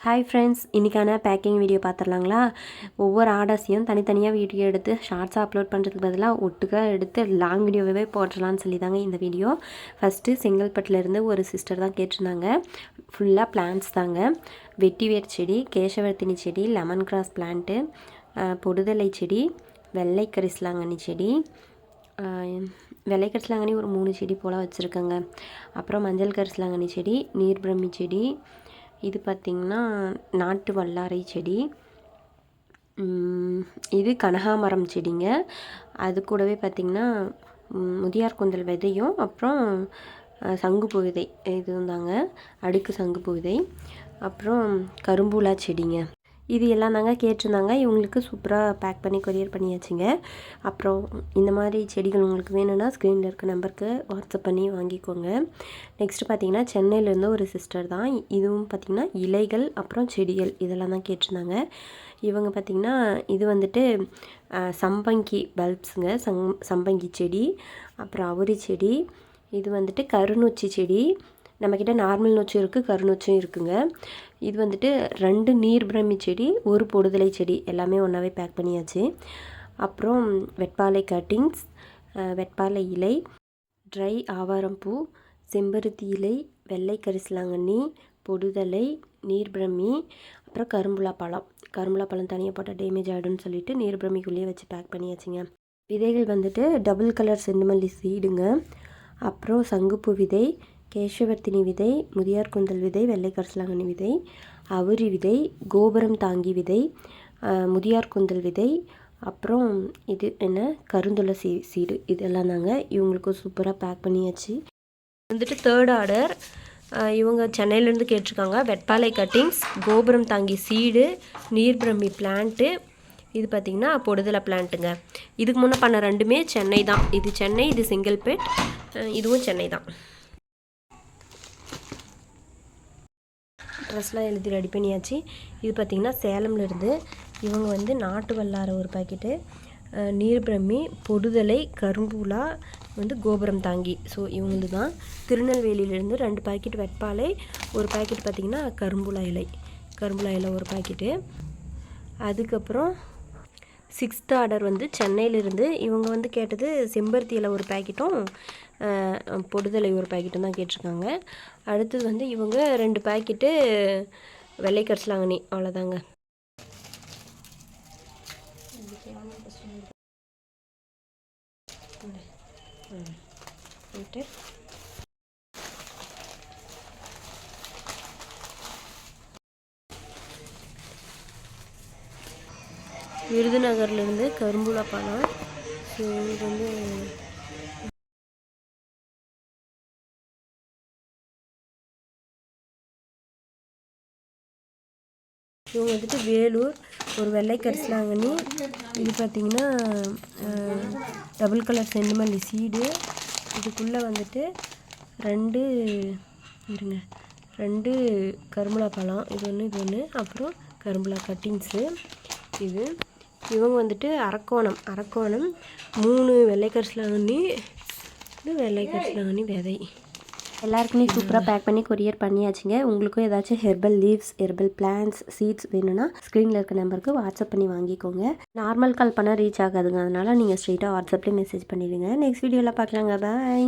Hi friends, இன்றைக்கான packing video பார்த்துடலாங்களா? ஒவ்வொரு ஆர்டர்ஸையும் தனித்தனியாக வீடியோ எடுத்து ஷார்ட்ஸாக அப்லோட் பண்ணுறதுக்கு பதிலாக ஒட்டுக்காக எடுத்து லாங் வீடியோவே போட்டுடலான்னு சொல்லி தாங்க இந்த வீடியோ. ஃபஸ்ட்டு செங்கல்பட்டுலேருந்து ஒரு சிஸ்டர் தான் கேட்டிருந்தாங்க. ஃபுல்லாக பிளான்ட்ஸ் தாங்க. வெட்டிவேர் செடி, கேசவர்த்தினி செடி, லெமன் கிராஸ் பிளான்ட்டு, பொடுதலை செடி, வெள்ளை கரிசலாங்கண்ணி செடி, வெள்ளை கரிசலாங்கண்ணி ஒரு 3 செடி போல் வச்சுருக்கேங்க. அப்புறம் மஞ்சள் கரிசலாங்கண்ணி செடி, நீர்பிரம்மி செடி, இது பார்த்திங்கன்னா நாட்டு வல்லாரை செடி, இது கனகாமரம் செடிங்க. அது கூடவே பார்த்திங்கன்னா முதியார் கூந்தல் விதையும் அப்புறம் சங்குப்பூ விதை இதுவும் தாங்க, அடுக்கு சங்குப்பூ விதை, அப்புறம் கரும்பூலா செடிங்க. இது எல்லாம் தாங்க கேட்டிருந்தாங்க. இவங்களுக்கு சூப்பராக பேக் பண்ணி கொரியர் பண்ணியாச்சுங்க. அப்புறம் இந்த மாதிரி செடிகள் உங்களுக்கு வேணும்னா ஸ்க்ரீனில் இருக்க நம்பருக்கு வாட்ஸ்அப் பண்ணி வாங்கிக்கோங்க. நெக்ஸ்ட்டு பார்த்திங்கன்னா சென்னையிலேருந்து ஒரு சிஸ்டர் தான். இதுவும் பார்த்திங்கன்னா இலைகள் அப்புறம் செடிகள் இதெல்லாம் தான் கேட்டிருந்தாங்க. இவங்க பார்த்திங்கன்னா இது வந்துட்டு சம்பங்கி பல்ப்ஸுங்க, சம்பங்கி செடி, அப்புறம் அவுரி செடி, இது வந்துட்டு கருநொச்சி செடி. நம்மக்கிட்ட நார்மல் நொச்சும் இருக்குது, கருநொச்சும் இருக்குங்க. இது வந்துட்டு 2 நீர்பிரமி செடி, ஒரு பொடுதலை செடி எல்லாமே ஒன்றாவே பேக் பண்ணியாச்சு. அப்புறம் வெட்பாலை கட்டிங்ஸ், வெட்பாலை இலை, ட்ரை ஆவாரம்பூ, செம்பருத்தி இலை, வெள்ளை கரிசலாங்கண்ணி, பொடுதலை, நீர்பிரமி, அப்புறம் கரும்புலா பழம். கரும்புலா பழம் தனியாக போட்டால் டேமேஜ் ஆகிடும்னு சொல்லிட்டு நீர்பிரமிக்குள்ளேயே வச்சு பேக் பண்ணியாச்சுங்க. விதைகள் வந்துட்டு டபுள் கலர் செண்டுமல்லி சீடுங்க, அப்புறம் சங்குப்பூ விதை, கேசவர்த்தினி விதை, முதியார் கூந்தல் விதை, வெள்ளை கரிசலாங்கண்ணி விதை, அவுரி விதை, கோபுரம் தாங்கி விதை, முதியார் கூந்தல் விதை, அப்புறம் இது என்ன கருந்துளசி சீடு. இதெல்லாம் தாங்க. இவங்களுக்கு சூப்பராக பேக் பண்ணியாச்சு. வந்துட்டு 3rd ஆர்டர் இவங்க சென்னையிலேருந்து கேட்டிருக்காங்க. வெட்பாலை கட்டிங்ஸ், கோபுரம் தாங்கி சீடு, நீர்பிரமி பிளான்ட்டு, இது பார்த்திங்கன்னா பொடுதலை பிளான்ட்டுங்க. இதுக்கு முன்னே பண்ண 2மே சென்னை தான். இது சென்னை, இது செங்கல்பேட், இதுவும் சென்னை தான். ட்ரெஸ்லாம் எழுதி ரெடி பண்ணியாச்சு. இது பார்த்திங்கன்னா சேலம்லேருந்து இவங்க வந்து நாட்டு வல்லாரை ஒரு பாக்கெட்டு, நீர்பிரமி, பொடுதலை, கரும்பூலா வந்து கோபுரம் தாங்கி. ஸோ இவங்களது தான். திருநெல்வேலியிலேருந்து 2 பாக்கெட் வெட்பாலை, ஒரு பாக்கெட் பார்த்திங்கன்னா கரும்பூலா இலை ஒரு பாக்கெட்டு. அதுக்கப்புறம் 6th ஆர்டர் வந்து சென்னையிலேருந்து இவங்க வந்து கேட்டது செம்பருத்தி இலை ஒரு பாக்கெட்டும் பொடுதலை ஒரு பாக்கெட்டும் தான் கேட்டிருக்காங்க. அடுத்தது வந்து இவங்க 2 பாக்கெட்டு வெள்ளை கரிசலாங்கண்ணி, அவ்வளோதாங்க. விருதுநகர்லேருந்து கரும்புலா பழம். ஸோ இது வந்து இவங்க வந்துட்டு வேலூர் ஒரு வெள்ளை கரிசலாங்கண்ணி. இது பார்த்திங்கன்னா டபுள் கலர் செண்டுமல்லி சீடு. இதுக்குள்ளே வந்துட்டு 2 கரும்புலா பழம், இது ஒன்று, அப்புறம் கரும்புலா கட்டிங்ஸு. இது இவங்க வந்துட்டு அரக்கோணம் 3 வெள்ளை கரிசலாங்கண்ணி, வெள்ளை கரிசலாங்கண்ணி விதை. எல்லாருக்குமே சூப்பராக பேக் பண்ணி கொரியர் பண்ணியாச்சுங்க. உங்களுக்கும் ஏதாச்சும் herbal leaves, herbal plants, seeds வேணும்னா ஸ்க்ரீனில் இருக்க நம்பருக்கு வாட்ஸ்அப் பண்ணி வாங்கிக்கோங்க. நார்மல் கால் பண்ணால் ரீச் ஆகாதுங்க, அதனால் நீங்கள் ஸ்ட்ரெயிட்டாக வாட்ஸ்அப்லேயே மெசேஜ் பண்ணிவிடுங்க. நெக்ஸ்ட் வீடியோவில் பார்க்கலாங்க. பாய்.